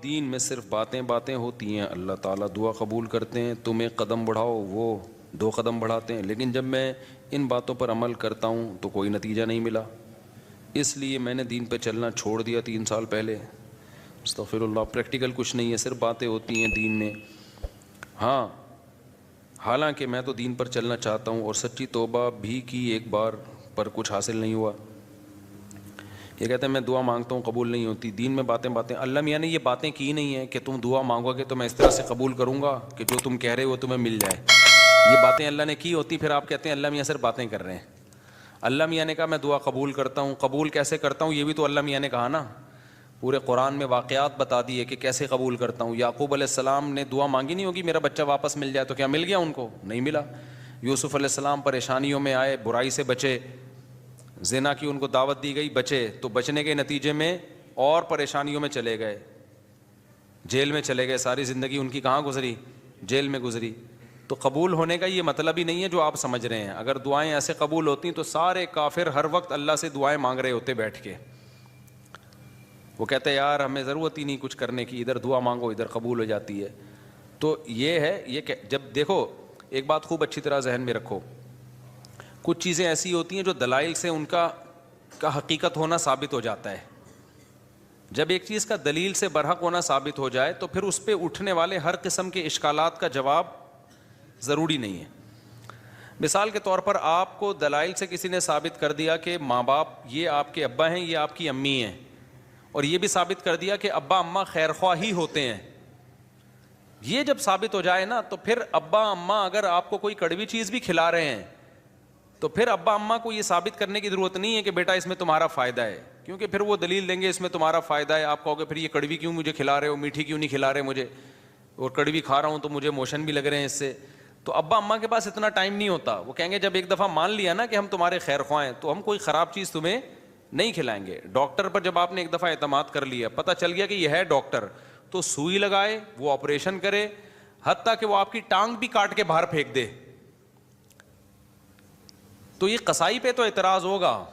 دین میں صرف باتیں باتیں ہوتی ہیں، اللہ تعالیٰ دعا قبول کرتے ہیں، تم ایک قدم بڑھاؤ وہ 2 قدم بڑھاتے ہیں، لیکن جب میں ان باتوں پر عمل کرتا ہوں تو کوئی نتیجہ نہیں ملا، اس لیے میں نے دین پہ چلنا چھوڑ دیا 3 سال پہلے۔ استغفر اللہ، پریکٹیکل کچھ نہیں ہے، صرف باتیں ہوتی ہیں دین میں۔ ہاں، حالانکہ میں تو دین پر چلنا چاہتا ہوں اور سچی توبہ بھی کی ایک بار، پر کچھ حاصل نہیں ہوا۔ یہ کہتے ہیں میں دعا مانگتا ہوں قبول نہیں ہوتی، دین میں باتیں باتیں۔ اللہ میاں نے یہ باتیں کی نہیں ہیں کہ تم دعا مانگو گے تو میں اس طرح سے قبول کروں گا کہ جو تم کہہ رہے ہو تمہیں مل جائے۔ یہ باتیں اللہ نے کی ہوتی، پھر آپ کہتے ہیں اللہ میاں صرف باتیں کر رہے ہیں۔ اللہ میاں نے کہا میں دعا قبول کرتا ہوں، قبول کیسے کرتا ہوں یہ بھی تو اللہ میاں نے کہا نا، پورے قرآن میں واقعات بتا دیے کہ کیسے قبول کرتا ہوں۔ یعقوب علیہ السلام نے دعا مانگی نہیں ہوگی میرا بچہ واپس مل جائے، تو کیا مل گیا ان کو؟ نہیں ملا۔ یوسف علیہ السلام پریشانیوں میں آئے، برائی سے بچے، زنا کی ان کو دعوت دی گئی، بچے، تو بچنے کے نتیجے میں اور پریشانیوں میں چلے گئے، جیل میں چلے گئے، ساری زندگی ان کی کہاں گزری؟ جیل میں گزری۔ تو قبول ہونے کا یہ مطلب ہی نہیں ہے جو آپ سمجھ رہے ہیں۔ اگر دعائیں ایسے قبول ہوتی تو سارے کافر ہر وقت اللہ سے دعائیں مانگ رہے ہوتے بیٹھ کے، وہ کہتے ہیں یار ہمیں ضرورت ہی نہیں کچھ کرنے کی، ادھر دعا مانگو ادھر قبول ہو جاتی ہے۔ تو یہ ہے، یہ کہ جب دیکھو ایک بات خوب اچھی طرح ذہن میں رکھو، کچھ چیزیں ایسی ہوتی ہیں جو دلائل سے ان کا حقیقت ہونا ثابت ہو جاتا ہے۔ جب ایک چیز کا دلیل سے برحق ہونا ثابت ہو جائے تو پھر اس پہ اٹھنے والے ہر قسم کے اشکالات کا جواب ضروری نہیں ہے۔ مثال کے طور پر آپ کو دلائل سے کسی نے ثابت کر دیا کہ ماں باپ یہ آپ کے ابا ہیں، یہ آپ کی امی ہیں، اور یہ بھی ثابت کر دیا کہ ابا اماں خیر خواہ ہی ہوتے ہیں۔ یہ جب ثابت ہو جائے نا تو پھر ابا اماں اگر آپ کو کوئی کڑوی چیز بھی کھلا رہے ہیں تو پھر ابا اماں کو یہ ثابت کرنے کی ضرورت نہیں ہے کہ بیٹا اس میں تمہارا فائدہ ہے، کیونکہ پھر وہ دلیل دیں گے اس میں تمہارا فائدہ ہے۔ آپ کہو گے پھر یہ کڑوی کیوں مجھے کھلا رہے ہو، میٹھی کیوں نہیں کھلا رہے مجھے، اور کڑوی کھا رہا ہوں تو مجھے موشن بھی لگ رہے ہیں اس سے۔ تو ابا اماں کے پاس اتنا ٹائم نہیں ہوتا، وہ کہیں گے جب ایک دفعہ مان لیا نا کہ ہم تمہارے خیر خواہ ہیں تو ہم کوئی خراب چیز تمہیں نہیں کھلائیں گے۔ ڈاکٹر پر جب آپ نے ایک دفعہ اعتماد کر لیا، پتہ چل گیا کہ یہ ہے ڈاکٹر، تو سوئی لگائے، وہ آپریشن کرے، حتیٰ کہ وہ آپ کی ٹانگ بھی کاٹ کے باہر پھینک دے، تو یہ قصائی پہ تو اعتراض ہوگا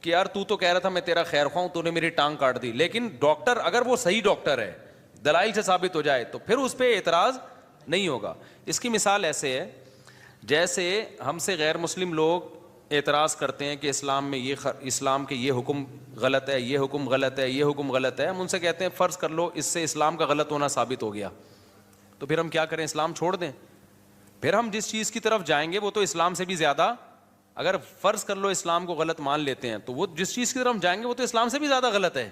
کہ یار تو کہہ رہا تھا میں تیرا خیر خواہ ہوں، تو نے میری ٹانگ کاٹ دی۔ لیکن ڈاکٹر اگر وہ صحیح ڈاکٹر ہے، دلائل سے ثابت ہو جائے، تو پھر اس پہ اعتراض نہیں ہوگا۔ اس کی مثال ایسے ہے جیسے ہم سے غیر مسلم لوگ اعتراض کرتے ہیں کہ اسلام میں اسلام کے یہ حکم غلط ہے، یہ حکم غلط ہے، یہ حکم غلط ہے۔ ہم ان سے کہتے ہیں فرض کر لو اس سے اسلام کا غلط ہونا ثابت ہو گیا، تو پھر ہم کیا کریں؟ اسلام چھوڑ دیں؟ پھر ہم جس چیز کی طرف جائیں گے وہ تو اسلام سے بھی زیادہ، اگر فرض کر لو اسلام کو غلط مان لیتے ہیں تو وہ جس چیز کی طرف ہم جائیں گے وہ تو اسلام سے بھی زیادہ غلط ہے۔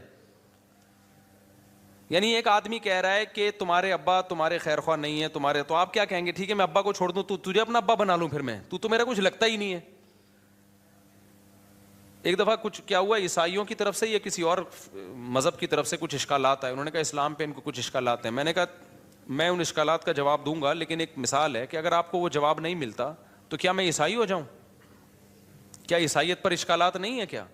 یعنی ایک آدمی کہہ رہا ہے کہ تمہارے ابا تمہارے خیر خواہ نہیں ہے تمہارے، تو آپ کیا کہیں گے؟ ٹھیک ہے میں ابا کو چھوڑ دوں، تو تجھے اپنا ابا بنا لوں، پھر میں تو میرا کچھ لگتا ہی نہیں ہے۔ ایک دفعہ کچھ کیا ہوا، عیسائیوں کی طرف سے یا کسی اور مذہب کی طرف سے کچھ اشکالات آئے، انہوں نے کہا اسلام پہ ان کو کچھ اشکالات ہیں۔ میں نے کہا میں ان اشکالات کا جواب دوں گا، لیکن ایک مثال ہے کہ اگر آپ کو وہ جواب نہیں ملتا تو کیا میں عیسائی ہو جاؤں؟ کیا عیسائیت پر اشکالات نہیں ہے کیا؟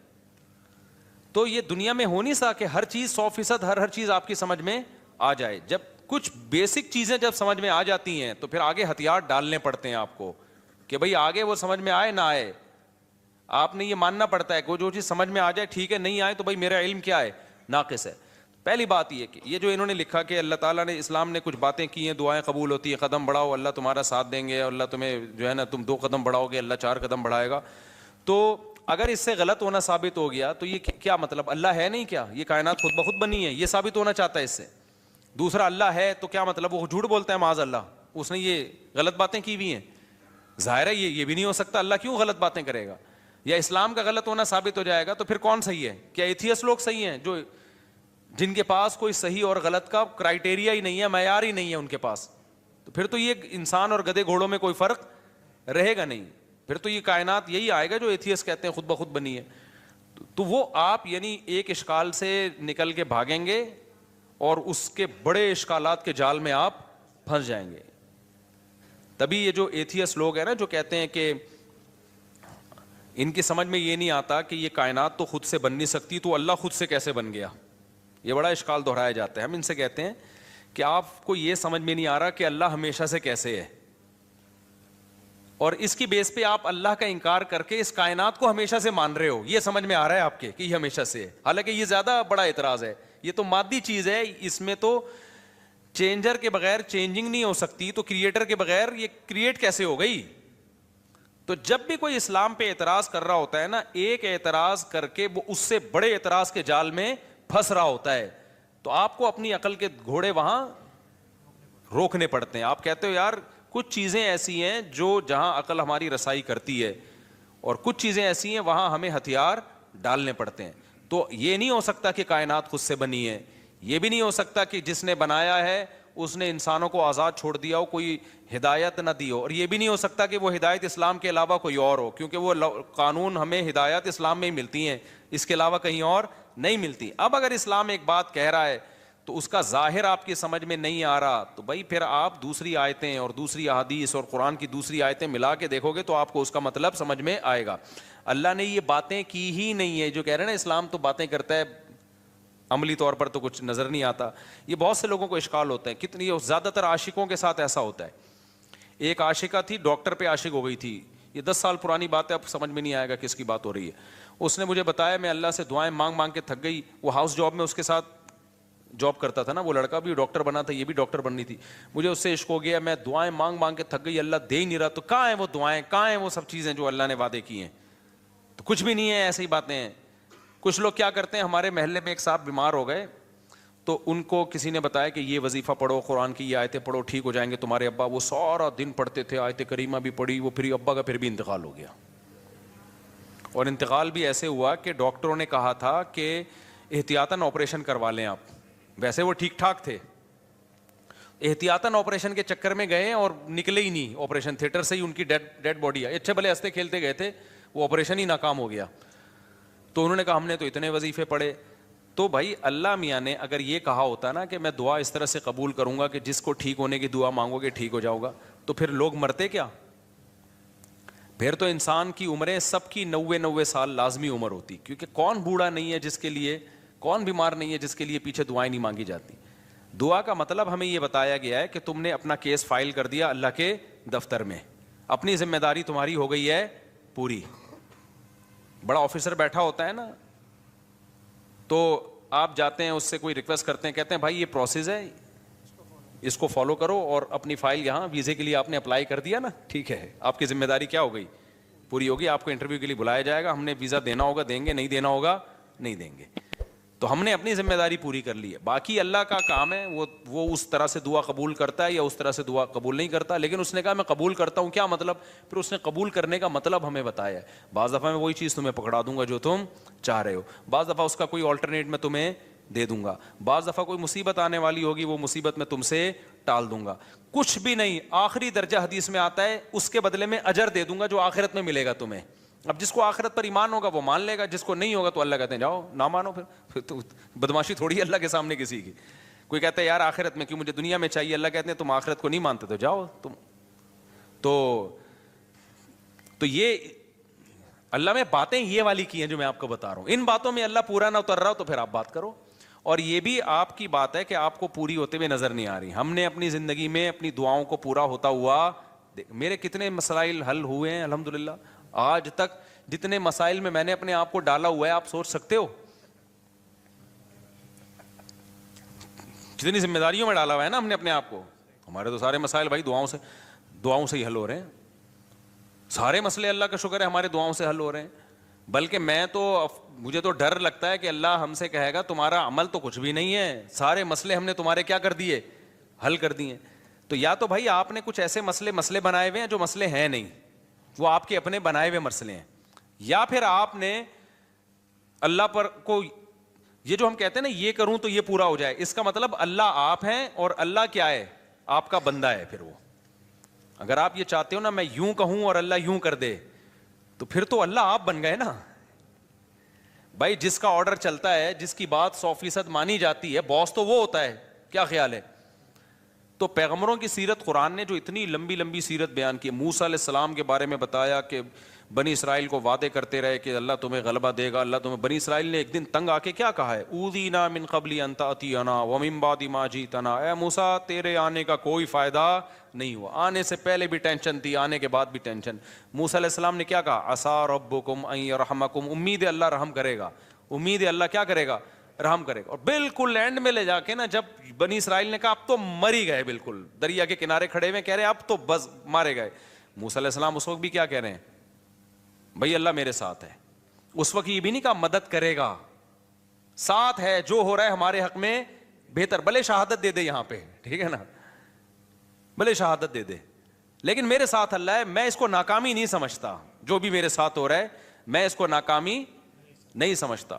تو یہ دنیا میں ہو نہیں سکتا کہ ہر چیز 100% ہر چیز آپ کی سمجھ میں آ جائے۔ جب کچھ بیسک چیزیں جب سمجھ میں آ جاتی ہیں تو پھر آگے ہتھیار ڈالنے پڑتے ہیں آپ کو کہ بھئی آگے وہ سمجھ میں آئے نہ آئے، آپ نے یہ ماننا پڑتا ہے کہ جو چیز سمجھ میں آ جائے ٹھیک ہے، نہیں آئے تو بھئی میرا علم کیا ہے؟ ناقص ہے۔ پہلی بات یہ کہ یہ جو انہوں نے لکھا کہ اللہ تعالیٰ نے اسلام نے کچھ باتیں کی ہیں، دعائیں قبول ہوتی ہیں، قدم بڑھاؤ اللہ تمہارا ساتھ دیں گے، اللہ تمہیں جو ہے نا تم 2 قدم بڑھاؤ گے اللہ 4 قدم بڑھائے گا، تو اگر اس سے غلط ہونا ثابت ہو گیا تو یہ کیا مطلب؟ اللہ ہے نہیں کیا؟ یہ کائنات خود بخود بنی ہے، یہ ثابت ہونا چاہتا ہے اس سے۔ دوسرا اللہ ہے تو کیا مطلب؟ وہ جھوٹ بولتا ہے معاذ اللہ، اس نے یہ غلط باتیں کی ہوئی ہیں، ظاہر ہے یہ بھی نہیں ہو سکتا، اللہ کیوں غلط باتیں کرے گا؟ یا اسلام کا غلط ہونا ثابت ہو جائے گا تو پھر کون صحیح ہے؟ کیا ایتھیس لوگ صحیح ہیں جو جن کے پاس کوئی صحیح اور غلط کا کرائٹیریا ہی نہیں ہے، معیار ہی نہیں ہے ان کے پاس؟ تو پھر تو یہ انسان اور گدھے گھوڑوں میں کوئی فرق رہے گا نہیں، پھر تو یہ کائنات یہی آئے گا جو ایتھیس کہتے ہیں خود بخود بنی ہے۔ تو وہ آپ یعنی ایک اشکال سے نکل کے بھاگیں گے اور اس کے بڑے اشکالات کے جال میں آپ پھنس جائیں گے۔ تبھی یہ جو ایتھیس لوگ ہیں نا جو کہتے ہیں کہ ان کی سمجھ میں یہ نہیں آتا کہ یہ کائنات تو خود سے بن نہیں سکتی تو اللہ خود سے کیسے بن گیا، یہ بڑا اشکال دہرایا جاتا ہے۔ ہم ان سے کہتے ہیں کہ آپ کو یہ سمجھ میں نہیں آ رہا کہ اللہ ہمیشہ سے کیسے ہے، اور اس کی بیس پہ آپ اللہ کا انکار کر کے اس کائنات کو ہمیشہ سے مان رہے ہو، یہ سمجھ میں آ رہا ہے آپ کے کہ یہ ہمیشہ سے ہے، حالانکہ یہ زیادہ بڑا اعتراض ہے یہ تو مادی چیز ہے, اس میں تو چینجر کے بغیر چینجنگ نہیں ہو سکتی, تو کریٹر کے بغیر یہ کریٹ کیسے ہو گئی؟ تو جب بھی کوئی اسلام پہ اعتراض کر رہا ہوتا ہے نا, ایک اعتراض کر کے وہ اس سے بڑے اعتراض کے جال میں پھنس رہا ہوتا ہے, تو آپ کو اپنی عقل کے گھوڑے وہاں روکنے پڑتے ہیں. آپ کہتے ہو یار کچھ چیزیں ایسی ہیں جو جہاں عقل ہماری رسائی کرتی ہے, اور کچھ چیزیں ایسی ہیں وہاں ہمیں ہتھیار ڈالنے پڑتے ہیں. تو یہ نہیں ہو سکتا کہ کائنات خود سے بنی ہے, یہ بھی نہیں ہو سکتا کہ جس نے بنایا ہے اس نے انسانوں کو آزاد چھوڑ دیا ہو, کوئی ہدایت نہ دی ہو, اور یہ بھی نہیں ہو سکتا کہ وہ ہدایت اسلام کے علاوہ کوئی اور ہو, کیونکہ وہ قانون ہمیں ہدایت اسلام میں ہی ملتی ہیں, اس کے علاوہ کہیں اور نہیں ملتی. اب اگر اسلام ایک بات کہہ رہا ہے تو اس کا ظاہر آپ کی سمجھ میں نہیں آ رہا, تو بھائی پھر آپ دوسری آیتیں اور دوسری احادیث اور قرآن کی دوسری آیتیں ملا کے دیکھو گے تو آپ کو اس کا مطلب سمجھ میں آئے گا. اللہ نے یہ باتیں کی ہی نہیں ہے. جو کہہ رہے ہیں نا اسلام تو باتیں کرتا ہے, عملی طور پر تو کچھ نظر نہیں آتا. یہ بہت سے لوگوں کو اشکال ہوتا ہے, کتنی زیادہ تر عاشقوں کے ساتھ ایسا ہوتا ہے. ایک عاشقہ تھی, ڈاکٹر پہ عاشق ہو گئی تھی, یہ 10 سال پرانی بات ہے, اب سمجھ میں نہیں آئے گا کس کی بات ہو رہی ہے. اس نے مجھے بتایا, میں اللہ سے دعائیں مانگ مانگ کے تھک گئی. وہ ہاؤس جاب میں اس کے ساتھ جاب کرتا تھا نا, وہ لڑکا بھی ڈاکٹر بنا تھا, یہ بھی ڈاکٹر بننی تھی. مجھے اس سے عشق ہو گیا, میں دعائیں مانگ مانگ کے تھک گئی, اللہ دے ہی نہیں رہا. تو کہاں ہیں وہ دعائیں, کہاں ہیں وہ سب چیزیں جو اللہ نے وعدے کی ہیں؟ تو کچھ بھی نہیں ہے, ایسی باتیں ہیں. کچھ لوگ کیا کرتے ہیں, ہمارے محلے میں ایک صاحب بیمار ہو گئے, تو ان کو کسی نے بتایا کہ یہ وظیفہ پڑھو, قرآن کی یہ آیتیں پڑھو, ٹھیک ہو جائیں گے تمہارے ابا. وہ سارا دن پڑھتے تھے, آیت کریمہ بھی پڑھی, وہ پھر ابا کا پھر بھی انتقال ہو گیا. اور انتقال بھی ایسے ہوا کہ ڈاکٹروں نے کہا تھا کہ احتیاطاً آپریشن کروا لیں آپ. ویسے وہ ٹھیک ٹھاک تھے, احتیاطاً آپریشن کے چکر میں گئے اور نکلے ہی نہیں آپریشن تھیٹر سے ہی, ان کی ڈیڈ باڈی ہے. اچھے بھلے ہنستے کھیلتے گئے تھے, وہ آپریشن ہی ناکام ہو گیا. تو انہوں نے کہا ہم نے تو اتنے وظیفے پڑھے. تو بھائی اللہ میاں نے اگر یہ کہا ہوتا نا کہ میں دعا اس طرح سے قبول کروں گا کہ جس کو ٹھیک ہونے کی دعا مانگو گے ٹھیک ہو جاؤ گا, تو پھر لوگ مرتے کیا؟ پھر تو انسان کی عمریں سب کی 90 سال لازمی عمر ہوتی, کیونکہ کون بوڑھا نہیں ہے جس کے لیے, کون بیمار نہیں ہے جس کے لیے پیچھے دعائیں نہیں مانگی جاتی. دعا کا مطلب ہمیں یہ بتایا گیا ہے کہ تم نے اپنا کیس فائل کر دیا اللہ کے دفتر میں, اپنی ذمہ داری تمہاری ہو گئی ہے پوری. بڑا آفیسر بیٹھا ہوتا ہے نا, تو آپ جاتے ہیں اس سے کوئی ریکویسٹ کرتے ہیں, کہتے ہیں بھائی یہ پروسیس ہے, اس کو فالو کرو, اور اپنی فائل یہاں ویزے کے لیے آپ نے اپلائی کر دیا نا, ٹھیک ہے, آپ کی ذمہ داری کیا ہو گئی, پوری ہوگی. آپ کو انٹرویو کے لیے بلایا جائے گا, ہم نے ویزا دینا ہوگا دیں گے, نہیں دینا ہوگا نہیں دیں گے. تو ہم نے اپنی ذمہ داری پوری کر لی ہے. باقی اللہ کا کام ہے, وہ اس طرح سے دعا قبول کرتا ہے یا اس طرح سے دعا قبول نہیں کرتا. لیکن اس نے کہا میں قبول کرتا ہوں, کیا مطلب؟ پھر اس نے قبول کرنے کا مطلب ہمیں بتایا ہے. بعض دفعہ میں وہی چیز تمہیں پکڑا دوں گا جو تم چاہ رہے ہو, بعض دفعہ اس کا کوئی آلٹرنیٹ میں تمہیں دے دوں گا, بعض دفعہ کوئی مصیبت آنے والی ہوگی وہ مصیبت میں تم سے ٹال دوں گا. کچھ بھی نہیں, آخری درجہ حدیث میں آتا ہے اس کے بدلے میں اجر دے دوں گا جو آخرت میں ملے گا تمہیں. اب جس کو آخرت پر ایمان ہوگا وہ مان لے گا, جس کو نہیں ہوگا تو اللہ کہتے ہیں جاؤ نہ مانو. پھر تو بدماشی تھوڑی ہے اللہ کے سامنے کسی کی. کوئی کہتا ہے یار آخرت میں کیوں, مجھے دنیا میں چاہیے, اللہ کہتے ہیں تم آخرت کو نہیں مانتے تو جاؤ تم. تو یہ اللہ میں باتیں یہ والی کی ہیں جو میں آپ کو بتا رہا ہوں. ان باتوں میں اللہ پورا نہ اتر رہا ہو تو پھر آپ بات کرو, اور یہ بھی آپ کی بات ہے کہ آپ کو پوری ہوتے ہوئے نظر نہیں آ رہی. ہم نے اپنی زندگی میں اپنی دعاؤں کو پورا ہوتا ہوا, میرے کتنے مسائل حل ہوئے ہیں الحمدللہ. آج تک جتنے مسائل میں نے اپنے آپ کو ڈالا ہوا ہے آپ سوچ سکتے ہو, جتنی ذمہ داریوں میں ڈالا ہوا ہے نا ہم نے اپنے آپ کو. ہمارے تو سارے مسائل بھائی دعاؤں سے ہی حل ہو رہے ہیں. سارے مسئلے اللہ کا شکر ہے ہمارے دعاؤں سے حل ہو رہے ہیں. بلکہ مجھے تو ڈر لگتا ہے کہ اللہ ہم سے کہے گا تمہارا عمل تو کچھ بھی نہیں ہے, سارے مسئلے ہم نے تمہارے کیا کر دیے, حل کر دیے. تو یا تو بھائی آپ نے کچھ ایسے مسئلے بنائے ہوئے ہیں جو مسئلے ہیں نہیں, وہ آپ کے اپنے بنائے ہوئے مسئلے ہیں, یا پھر آپ نے اللہ پر کو یہ جو ہم کہتے ہیں نا یہ کروں تو یہ پورا ہو جائے, اس کا مطلب اللہ آپ ہیں اور اللہ کیا ہے, آپ کا بندہ ہے. پھر وہ اگر آپ یہ چاہتے ہو نا میں یوں کہوں اور اللہ یوں کر دے, تو پھر تو اللہ آپ بن گئے نا بھائی. جس کا آرڈر چلتا ہے, جس کی بات 100% مانی جاتی ہے, باس تو وہ ہوتا ہے. کیا خیال ہے؟ تو پیغمبروں کی سیرت, قرآن نے جو اتنی لمبی لمبی سیرت بیان کی, موسیٰ علیہ السلام کے بارے میں بتایا کہ بنی اسرائیل کو وعدے کرتے رہے کہ اللہ تمہیں غلبہ دے گا, اللہ تمہیں. بنی اسرائیل نے ایک دن تنگ آ کے کیا کہا ہے, اوذینا من قبل ان تأتینا ومن بعد ما جئتنا, اے موسیٰ تیرے آنے کا کوئی فائدہ نہیں ہوا, آنے سے پہلے بھی ٹینشن تھی, آنے کے بعد بھی ٹینشن. موسیٰ علیہ السلام نے کیا کہا, عسیٰ ربکم ان یرحمکم, امید ہے اللہ رحم کرے گا, امید ہے اللہ کیا کرے گا, رحم کرے گا. اور بالکل اینڈ میں لے جا کے نا جب بنی اسرائیل نے کہا اب تو مر ہی گئے, بالکل دریا کے کنارے کھڑے ہوئے کہہ رہے ہیں اب تو بس مارے گئے, موسیٰ علیہ السلام اس وقت بھی کیا کہہ رہے ہیں, بھائی اللہ میرے ساتھ ہے. اس وقت یہ بھی نہیں کہا مدد کرے گا, ساتھ ہے, جو ہو رہا ہے ہمارے حق میں بہتر, بھلے شہادت دے دے یہاں پہ, ٹھیک ہے نا, بھلے شہادت دے دے, لیکن میرے ساتھ اللہ ہے, میں اس کو ناکامی نہیں سمجھتا, جو بھی میرے ساتھ ہو رہا ہے میں اس کو ناکامی نہیں سمجھتا.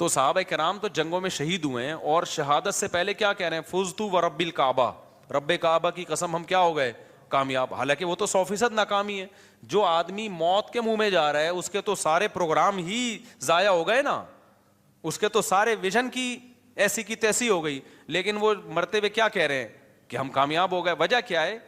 تو صحابہ کرام تو جنگوں میں شہید ہوئے ہیں, اور شہادت سے پہلے کیا کہہ رہے ہیں, فزتو ورب الکعبہ, رب کعبہ کی قسم ہم کیا ہو گئے, کامیاب. حالانکہ وہ تو 100% ناکامی ہے. جو آدمی موت کے منہ میں جا رہا ہے اس کے تو سارے پروگرام ہی ضائع ہو گئے نا, اس کے تو سارے ویژن کی ایسی کی تیسی ہو گئی. لیکن وہ مرتے ہوئے کیا کہہ رہے ہیں کہ ہم کامیاب ہو گئے. وجہ کیا ہے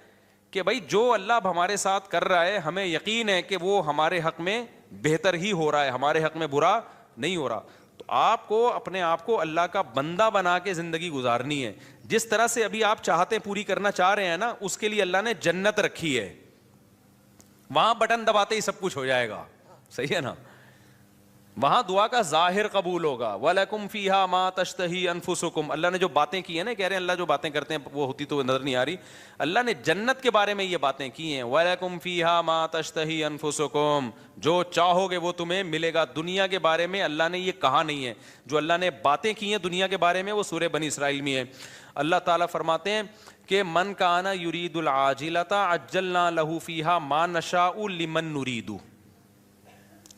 کہ بھائی جو اللہ اب ہمارے ساتھ کر رہا ہے ہمیں یقین ہے کہ وہ ہمارے حق میں بہتر ہی ہو رہا ہے, ہمارے حق میں برا نہیں ہو رہا. تو آپ کو اپنے آپ کو اللہ کا بندہ بنا کے زندگی گزارنی ہے. جس طرح سے ابھی آپ چاہتے پوری کرنا چاہ رہے ہیں نا, اس کے لیے اللہ نے جنت رکھی ہے, وہاں بٹن دباتے ہی سب کچھ ہو جائے گا, صحیح ہے نا, وہاں دعا کا ظاہر قبول ہوگا. وَلَكُمْ فِيهَا مَا تَشْتَهِي أَنفُسُكُمْ, اللہ نے جو باتیں کی ہیں نا, کہہ رہے ہیں اللہ جو باتیں کرتے ہیں وہ ہوتی تو نظر نہیں آ رہی, اللہ نے جنت کے بارے میں یہ باتیں کی ہیں. وَلَكُمْ فِيهَا مَا تَشْتَهِي أَنفُسُكُمْ, جو چاہو گے وہ تمہیں ملے گا. دنیا کے بارے میں اللہ نے یہ کہا نہیں ہے, جو اللہ نے باتیں کی ہیں دنیا کے بارے میں وہ سورہ بنی اسرائیل میں ہے. اللہ تعالیٰ فرماتے ہیں کہ من کان یرید العاجلۃ عجلنا لہ فیہا ما نشاء لمن نرید.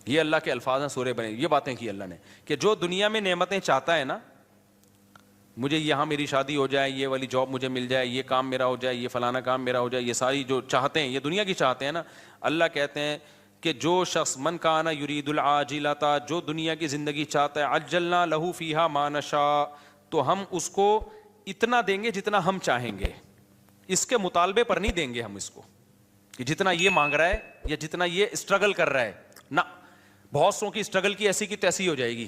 یہ اللہ کے الفاظ ہیں سورہ بنی, یہ باتیں کی اللہ نے کہ جو دنیا میں نعمتیں چاہتا ہے نا, مجھے یہاں میری شادی ہو جائے, یہ والی جاب مجھے مل جائے, یہ کام میرا ہو جائے, یہ فلانا کام میرا ہو جائے, یہ ساری جو چاہتے ہیں یہ دنیا کی چاہتے ہیں نا, اللہ کہتے ہیں کہ جو شخص من کان یرید العاجلۃ, جو دنیا کی زندگی چاہتا ہے, عجلنا لہ فیہا ما نشاء, تو ہم اس کو اتنا دیں گے جتنا ہم چاہیں گے, اس کے مطالبے پر نہیں دیں گے ہم اس کو کہ جتنا یہ مانگ رہا ہے یا جتنا یہ اسٹرگل کر رہا ہے نہ. بہت سو کی اسٹرگل کی ایسی کی تیسی ہو جائے گی.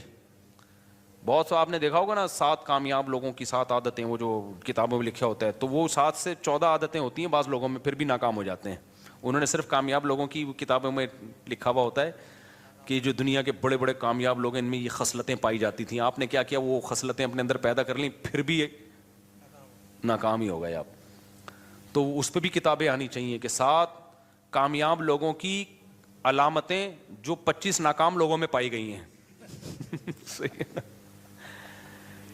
بہت سو آپ نے دیکھا ہوگا نا 7 کامیاب لوگوں کی 7 عادتیں, وہ جو کتابوں میں لکھا ہوتا ہے, تو وہ 7 سے 14 عادتیں ہوتی ہیں بعض لوگوں میں, پھر بھی ناکام ہو جاتے ہیں. انہوں نے صرف کامیاب لوگوں کی کتابوں میں لکھا ہوا ہوتا ہے کہ جو دنیا کے بڑے بڑے کامیاب لوگ ہیں ان میں یہ خصلتیں پائی جاتی تھیں. آپ نے کیا کیا, وہ خصلتیں اپنے اندر پیدا کر لیں, پھر بھی ناکام ہی ہو گئے آپ. تو اس پہ بھی کتابیں آنی چاہیے کہ 7 کامیاب لوگوں کی علامتیں جو 25 ناکام لوگوں میں پائی گئی ہیں.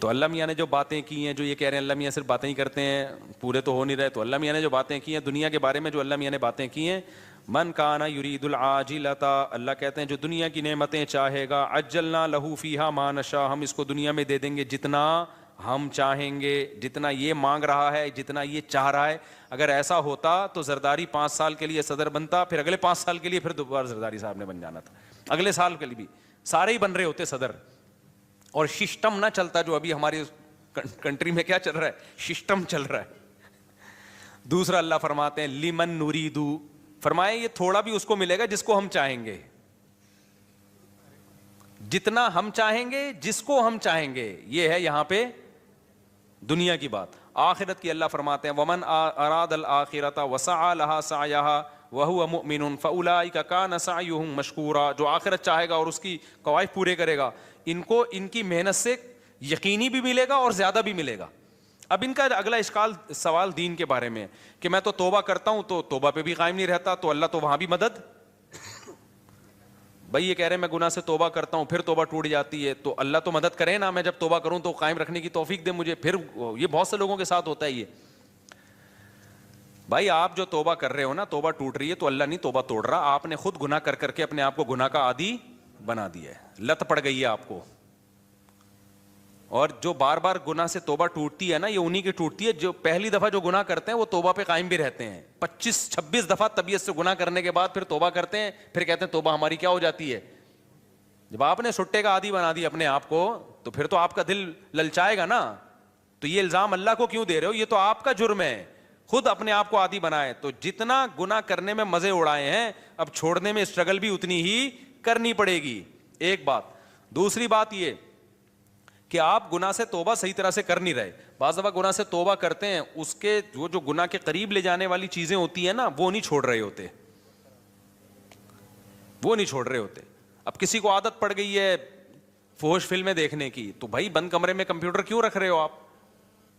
تو اللہ میاں نے جو باتیں کی ہیں, جو یہ کہہ رہے ہیں اللہ میاں صرف باتیں ہی کرتے ہیں, پورے تو ہو نہیں رہے, تو اللہ میاں نے جو باتیں کی ہیں دنیا کے بارے میں, جو اللہ میاں نے باتیں کی ہیں, من کان یرید العاجلۃ, اللہ کہتے ہیں جو دنیا کی نعمتیں چاہے گا, عجلنا لہ فیہا ما نشاء, ہم اس کو دنیا میں دے دیں گے جتنا ہم چاہیں گے, جتنا یہ مانگ رہا ہے, جتنا یہ چاہ رہا ہے. اگر ایسا ہوتا تو زرداری 5 سال کے لیے صدر بنتا, پھر اگلے 5 سال کے لیے پھر دوبارہ زرداری صاحب نے بن جانا تھا, اگلے سال کے لیے بھی سارے ہی بن رہے ہوتے صدر, اور سسٹم نہ چلتا جو ابھی ہماری کنٹری میں کیا چل رہا ہے, سسٹم چل رہا ہے. دوسرا اللہ فرماتے ہیں لمن نریدو, فرمائے یہ تھوڑا بھی اس کو ملے گا جس کو ہم چاہیں گے, جتنا ہم چاہیں گے, جس کو ہم چاہیں گے. یہ ہے یہاں پہ دنیا کی بات. آخرت کی اللہ فرماتے ہیں ومن اراد الآخرۃ وسعى لها سعيها وهو مؤمن فاولئک کان سعیهم مشکورا, جو آخرت چاہے گا اور اس کی قواعد پورے کرے گا, ان کو ان کی محنت سے یقینی بھی ملے گا اور زیادہ بھی ملے گا. اب ان کا اگلا سوال دین کے بارے میں کہ میں تو توبہ کرتا ہوں تو توبہ پہ بھی قائم نہیں رہتا, تو اللہ تو وہاں بھی مدد. بھائی یہ کہہ رہے ہیں میں گناہ سے توبہ کرتا ہوں پھر توبہ ٹوٹ جاتی ہے, تو اللہ تو مدد کرے نا, میں جب توبہ کروں تو قائم رکھنے کی توفیق دے مجھے. پھر یہ بہت سے لوگوں کے ساتھ ہوتا ہے یہ. بھائی آپ جو توبہ کر رہے ہو نا, توبہ ٹوٹ رہی ہے تو اللہ نہیں توبہ توڑ رہا, آپ نے خود گناہ کر کر کے اپنے آپ کو گناہ کا عادی بنا دیا ہے, لت پڑ گئی ہے آپ کو. اور جو بار بار گناہ سے توبہ ٹوٹتی ہے نا, یہ انہی کی ٹوٹتی ہے جو پہلی دفعہ جو گناہ کرتے ہیں وہ توبہ پہ قائم بھی رہتے ہیں. 25-26 دفعہ طبیعت سے گناہ کرنے کے بعد پھر توبہ کرتے ہیں, پھر کہتے ہیں توبہ ہماری کیا ہو جاتی ہے. جب آپ نے سٹے کا عادی بنا دی اپنے آپ کو, تو پھر تو آپ کا دل للچائے گا نا. تو یہ الزام اللہ کو کیوں دے رہے ہو, یہ تو آپ کا جرم ہے, خود اپنے آپ کو عادی بنائے. تو جتنا گناہ کرنے میں مزے اڑائے ہیں, اب چھوڑنے میں اسٹرگل بھی اتنی ہی کرنی پڑے گی. ایک بات. دوسری بات یہ کہ آپ گناہ سے توبہ صحیح طرح سے کر نہیں رہے. بعض دفعہ گناہ سے توبہ کرتے ہیں, اس کے جو گناہ کے قریب لے جانے والی چیزیں ہوتی ہیں نا, وہ نہیں چھوڑ رہے ہوتے, وہ نہیں چھوڑ رہے ہوتے. اب کسی کو عادت پڑ گئی ہے فحش فلمیں دیکھنے کی. تو بھائی بند کمرے میں کمپیوٹر کیوں رکھ رہے ہو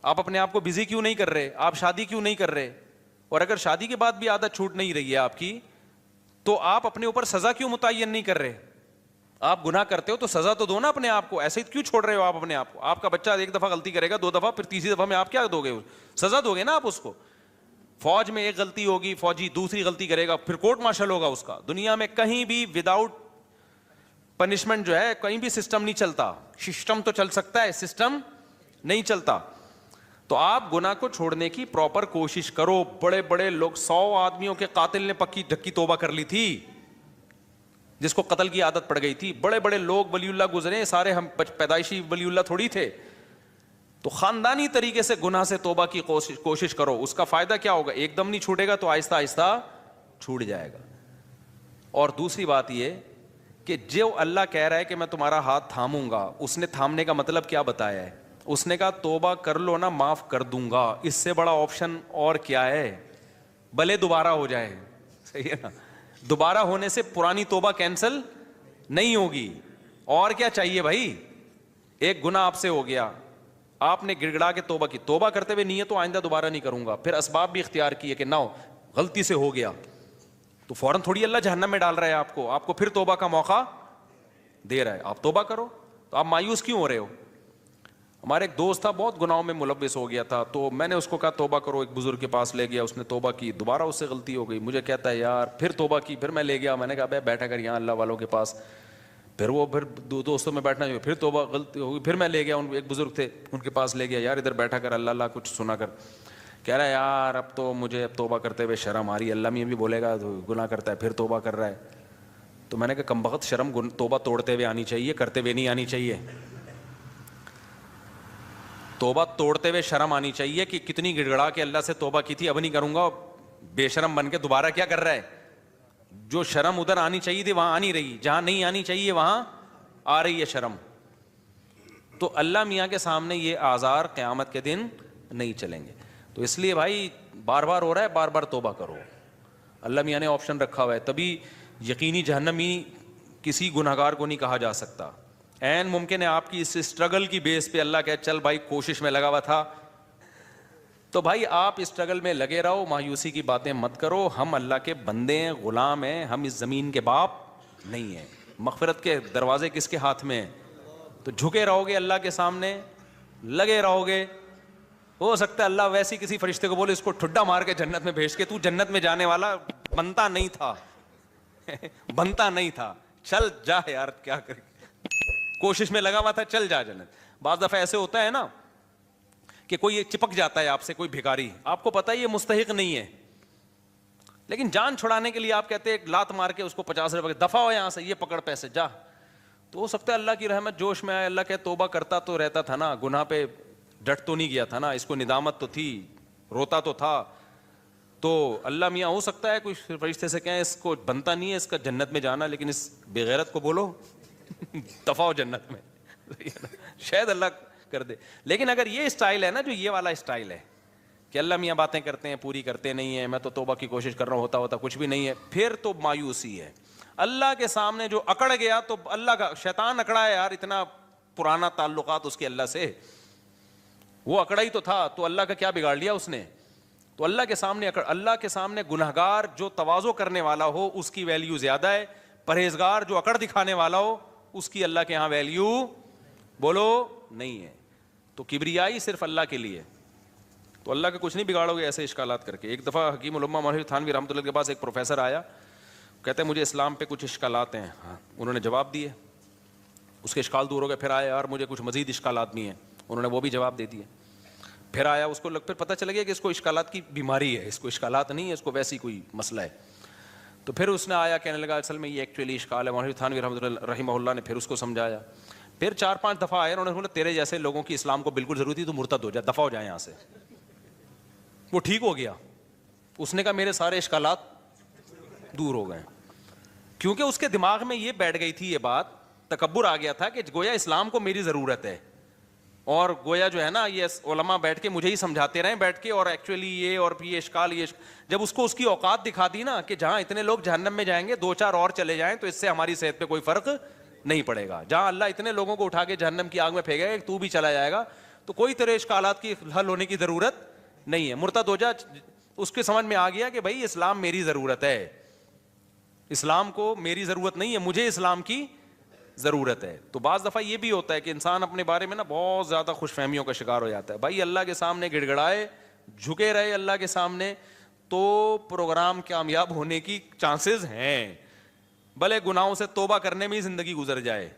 آپ اپنے آپ کو بزی کیوں نہیں کر رہے, آپ شادی کیوں نہیں کر رہے, اور اگر شادی کے بعد بھی عادت چھوٹ نہیں رہی ہے آپ کی, تو آپ اپنے اوپر سزا کیوں متعین نہیں کر رہے؟ آپ گناہ کرتے ہو تو سزا تو دو نا اپنے آپ کو, ایسے ہی کیوں چھوڑ رہے ہو آپ اپنے آپ کو؟ آپ کا بچہ ایک دفعہ غلطی کرے گا, 2 دفعہ, پھر تیسری دفعہ میں آپ کیا دو گے؟ سزا دو گے نا آپ اس کو. فوج میں ایک غلطی ہوگی, فوجی دوسری غلطی کرے گا, پھر کورٹ مارشل ہوگا اس کا. دنیا میں کہیں بھی وداؤٹ پنشمنٹ جو ہے کہیں بھی سسٹم نہیں چلتا. سسٹم تو چل سکتا ہے, سسٹم نہیں چلتا. تو آپ گناہ کو چھوڑنے کی پراپر کوشش کرو. بڑے بڑے لوگ, 100 آدمیوں کے قاتل نے پکی ڈھکی توبہ کر لی تھی, جس کو قتل کی عادت پڑ گئی تھی. بڑے بڑے لوگ ولی اللہ گزرے, سارے ہم پیدائشی ولی اللہ تھوڑی تھے. تو خاندانی طریقے سے گناہ سے توبہ کی کوشش کرو. اس کا فائدہ کیا ہوگا؟ ایک دم نہیں چھوٹے گا تو آہستہ آہستہ چھوٹ جائے گا. اور دوسری بات یہ کہ جو اللہ کہہ رہا ہے کہ میں تمہارا ہاتھ تھاموں گا, اس نے تھامنے کا مطلب کیا بتایا ہے؟ اس نے کہا توبہ کر لو نا, معاف کر دوں گا. اس سے بڑا آپشن اور کیا ہے؟ بھلے دوبارہ ہو جائے, صحیح ہے نا, دوبارہ ہونے سے پرانی توبہ کینسل نہیں ہوگی. اور کیا چاہیے بھائی؟ ایک گناہ آپ سے ہو گیا, آپ نے گڑ گڑا کے توبہ کی, توبہ کرتے ہوئے نیت تو آئندہ دوبارہ نہیں کروں گا, پھر اسباب بھی اختیار کیے کہ نہ ہو, غلطی سے ہو گیا, تو فوراً تھوڑی اللہ جہنم میں ڈال رہا ہے آپ کو پھر توبہ کا موقع دے رہا ہے. آپ توبہ کرو. تو آپ مایوس کیوں ہو رہے ہو؟ ہمارے ایک دوست تھا, بہت گناہوں میں ملوث ہو گیا تھا, تو میں نے اس کو کہا توبہ کرو. ایک بزرگ کے پاس لے گیا, اس نے توبہ کی, دوبارہ اس سے غلطی ہو گئی. مجھے کہتا ہے یار پھر توبہ کی, پھر میں لے گیا, میں نے کہا بھائی بیٹھا کر یہاں اللہ والوں کے پاس, پھر وہ پھر دوستوں میں بیٹھنا, پھر توبہ غلطی ہو گئی, پھر میں لے گیا, ایک بزرگ تھے ان کے پاس لے گیا, یار ادھر بیٹھا کر اللہ اللہ کچھ سنا کر. کہہ رہا ہے یار اب تو مجھے اب توبہ کرتے ہوئے شرم آ رہی ہے, اللہ میں بھی بولے گا گناہ کرتا ہے پھر توبہ کر رہا ہے. تو میں نے کہا کمبخت, شرم توبہ توڑتے ہوئے آنی چاہیے, کرتے ہوئے نہیں آنی چاہیے. توبہ توڑتے ہوئے شرم آنی چاہیے کہ کتنی گڑ گڑا کے اللہ سے توبہ کی تھی, اب نہیں کروں گا, بے شرم بن کے دوبارہ کیا کر رہا ہے. جو شرم ادھر آنی چاہیے تھی وہاں آنی رہی, جہاں نہیں آنی چاہیے وہاں آ رہی ہے شرم. تو اللہ میاں کے سامنے یہ آزار قیامت کے دن نہیں چلیں گے. تو اس لیے بھائی بار بار ہو رہا ہے, بار بار توبہ کرو. اللہ میاں نے آپشن رکھا ہوا ہے, تبھی یقینی جہنمی کسی گنہگار کو نہیں کہا جا سکتا. این ممکن ہے آپ کی اس اسٹرگل کی بیس پہ اللہ کہے چل بھائی کوشش میں لگا ہوا تھا, تو بھائی آپ اسٹرگل میں لگے رہو, مایوسی کی باتیں مت کرو. ہم اللہ کے بندے ہیں, غلام ہیں, ہم اس زمین کے باپ نہیں ہیں. مغفرت کے دروازے کس کے ہاتھ میں ہیں؟ تو جھکے رہو گے اللہ کے سامنے, لگے رہو گے. ہو سکتا ہے اللہ ویسی کسی فرشتے کو بولے اس کو ٹھڈا مار کے جنت میں بھیج کے, تو جنت میں جانے والا بنتا نہیں تھا بنتا نہیں تھا, چل جا یار کیا کرے, کوشش میں لگا ہوا تھا, چل جا جنت. بعض دفعہ ایسے ہوتا ہے نا کہ کوئی چپک جاتا ہے آپ سے, کوئی بھکاری, آپ کو پتا ہے یہ مستحق نہیں ہے, لیکن جان چھڑانے کے لیے آپ کہتے ہیں لات مار کے اس کو 50 روپے دفع ہو یہاں سے, یہ پکڑ پیسے جا. تو ہو سکتا ہے اللہ کی رحمت جوش میں آئے, اللہ کہ توبہ کرتا تو رہتا تھا نا, گناہ پہ ڈٹ تو نہیں گیا تھا نا, اس کو ندامت تو تھی, روتا تو تھا. تو اللہ میاں ہو سکتا ہے کوئی فرشتے سے کہیں اس کو بنتا نہیں ہے اس کا جنت میں جانا, لیکن اس بے غیرت کو بولو دفع ہو جنت میں, شاید اللہ کر دے. لیکن اگر یہ اسٹائل ہے نا, جو یہ والا اسٹائل ہے کہ اللہ میاں باتیں کرتے ہیں پوری کرتے نہیں ہیں, میں تو توبہ کی کوشش کر رہا ہوں, ہوتا کچھ بھی نہیں ہے, پھر تو مایوسی ہے. اللہ کے سامنے جو اکڑ گیا, تو اللہ کا شیطان اکڑا ہے یار, اتنا پرانا تعلقات اس کے اللہ سے, وہ اکڑا ہی تو تھا, تو اللہ کا کیا بگاڑ لیا اس نے. تو اللہ کے سامنے اللہ کے سامنے گنہگار جو تواضع کرنے والا ہو اس کی ویلیو زیادہ ہے, پرہیزگار جو اکڑ دکھانے والا ہو اس کی اللہ کے ہاں ویلیو بولو نہیں ہے. تو کبریائی صرف اللہ کے لیے. تو اللہ کا کچھ نہیں بگاڑو گے ایسے اشکالات کر کے. ایک دفعہ حکیم الامہ مولوی تھانوی رحمۃ اللہ کے پاس ایک پروفیسر آیا, کہتے ہیں مجھے اسلام پہ کچھ اشکالات ہیں. ہاں, انہوں نے جواب دیے, اس کے اشکال دور ہو گئے. پھر آیا یار مجھے کچھ مزید اشکالات بھی ہیں, انہوں نے وہ بھی جواب دے دیے. پھر آیا, اس کو پھر پتہ چل گیا کہ اس کو اشکالات کی بیماری ہے, اس کو اشکالات نہیں ہے, اس کو ویسی کوئی مسئلہ ہے. تو پھر اس نے آیا کہنے لگا اصل میں یہ ایکچولی اشکال ہے. مولوی تھانوی رحمہ اللہ نے پھر اس کو سمجھایا. پھر 4-5 دفعہ آئے, انہوں نے بولا تیرے جیسے لوگوں کی اسلام کو بالکل ضرورت تھی, تو مرتد ہو جا, دفع ہو جائے یہاں سے. وہ ٹھیک ہو گیا. اس نے کہا میرے سارے اشکالات دور ہو گئے, کیونکہ اس کے دماغ میں یہ بیٹھ گئی تھی, یہ بات تکبر آ گیا تھا کہ گویا اسلام کو میری ضرورت ہے, اور گویا جو ہے نا یہ علماء بیٹھ کے مجھے ہی سمجھاتے رہیں بیٹھ کے, اور ایکچولی یہ اور یہ اشکال یہ جب اس کو اس کی اوقات دکھا دی نا کہ جہاں اتنے لوگ جہنم میں جائیں گے 2-4 اور چلے جائیں تو اس سے ہماری صحت پہ کوئی فرق نہیں پڑے گا. جہاں اللہ اتنے لوگوں کو اٹھا کے جہنم کی آگ میں پھینکے گا کہ تو بھی چلا جائے گا, تو کوئی تیرے اشکالات کی حل ہونے کی ضرورت نہیں ہے. مرتد ہو جا, اس کے سمجھ میں آ گیا کہ بھائی اسلام میری ضرورت ہے, اسلام کو میری ضرورت نہیں ہے, مجھے اسلام کی ضرورت ہے. تو بعض دفعہ یہ بھی ہوتا ہے کہ انسان اپنے بارے میں نا بہت زیادہ خوش فہمیوں کا شکار ہو جاتا ہے. بھائی اللہ کے سامنے گڑ گڑائے, جھکے رہے اللہ کے سامنے, تو پروگرام کامیاب ہونے کی چانسز ہیں. بھلے گناہوں سے توبہ کرنے میں ہی زندگی گزر جائے,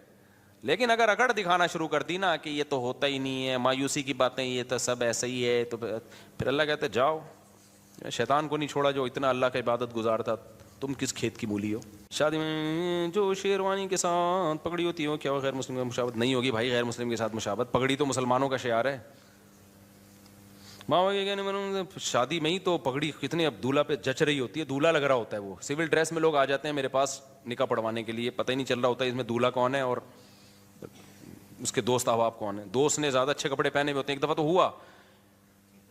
لیکن اگر اکڑ دکھانا شروع کر دی نا کہ یہ تو ہوتا ہی نہیں ہے, مایوسی کی باتیں, یہ تو سب ایسا ہی ہے, تو پھر اللہ کہتے جاؤ, شیطان کو نہیں چھوڑا جو اتنا اللہ کا عبادت گزار تھا, تم کس کھیت کی مولی ہو. شادی میں جو شیروانی کے ساتھ پگڑی ہوتی ہو, کیا وہ غیر مسلم کا مشابہت نہیں ہوگی؟ بھائی غیر مسلم کے ساتھ مشابہت, پگڑی تو مسلمانوں کا شعار ہے. ماں کے کہنے شادی میں ہی تو پگڑی کتنے اب دولہا پہ جچ رہی ہوتی ہے, دولہا لگ رہا ہوتا ہے. وہ سول ڈریس میں لوگ آ جاتے ہیں میرے پاس نکاح پڑھوانے کے لیے, پتہ ہی نہیں چل رہا ہوتا ہے اس میں دولہا کون ہے اور اس کے دوست احباب کون ہیں. دوست نے زیادہ اچھے کپڑے پہنے ہوئے ہوتے ہیں. ایک دفعہ تو ہوا,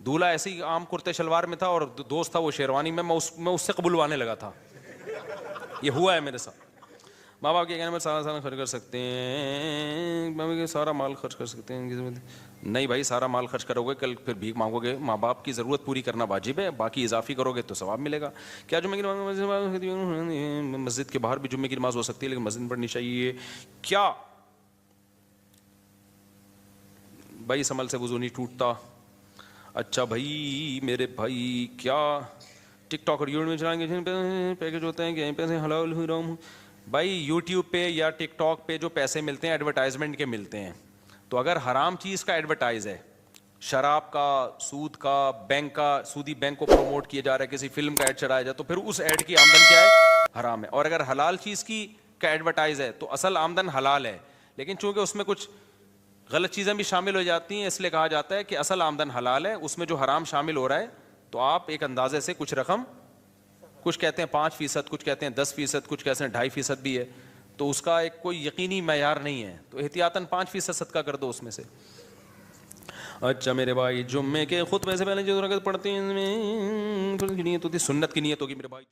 دولہا ایسے ہی عام کرتے شلوار میں تھا اور دوست تھا وہ شیروانی میں, میں اس سے قبولوانے لگا تھا. یہ ہوا ہے میرے ساتھ. ماں باپ کے کہنے میں سارا خرچ کر سکتے ہیں, سارا مال خرچ کر سکتے ہیں. نہیں بھائی, سارا مال خرچ کرو گے کل پھر بھیک مانگو گے. ماں باپ کی ضرورت پوری کرنا واجب ہے, باقی اضافی کرو گے تو ثواب ملے گا. کیا جمعے کی نماز مسجد کے باہر بھی جمعے کی نماز ہو سکتی ہے لیکن مسجد میں پڑھنی چاہیے کیا؟ بھائی اس عمل سے وضو نہیں ٹوٹتا. اچھا بھائی میرے بھائی, کیا ٹک ٹاک اور یوٹیوب میں چلائیں گے پیکج ہوتے ہیں کہ یہیں پیسے حلال ہو رہا ہوں؟ بھائی یوٹیوب پہ یا ٹک ٹاک پہ جو پیسے ملتے ہیں ایڈورٹائزمنٹ کے ملتے ہیں. تو اگر حرام چیز کا ایڈورٹائز ہے, شراب کا, سود کا, بینک کا, سودی بینک کو پروموٹ کیا جا رہا ہے, کسی فلم کا ایڈ چڑھایا جائے, تو پھر اس ایڈ کی آمدن کیا ہے؟ حرام ہے. اور اگر حلال چیز کی کا ایڈورٹائز ہے تو اصل آمدن حلال ہے, لیکن چونکہ اس میں کچھ غلط چیزیں بھی شامل ہو جاتی ہیں, اس لیے کہا جاتا ہے کہ اصل آمدن حلال ہے, اس میں جو حرام شامل ہو رہا ہے تو آپ ایک اندازے سے کچھ رقم, کچھ کہتے ہیں 5%, کچھ کہتے ہیں 10%, کچھ کہتے ہیں 2.5% بھی ہے, تو اس کا ایک کوئی یقینی معیار نہیں ہے, تو احتیاطاً 5% صدقہ کر دو اس میں سے. اچھا میرے بھائی, جمعے کے خطبے سے پہلے جو رکعت پڑھتے ہیں نیت ہوتی ہے, سنت کی نیت ہوگی میرے بھائی.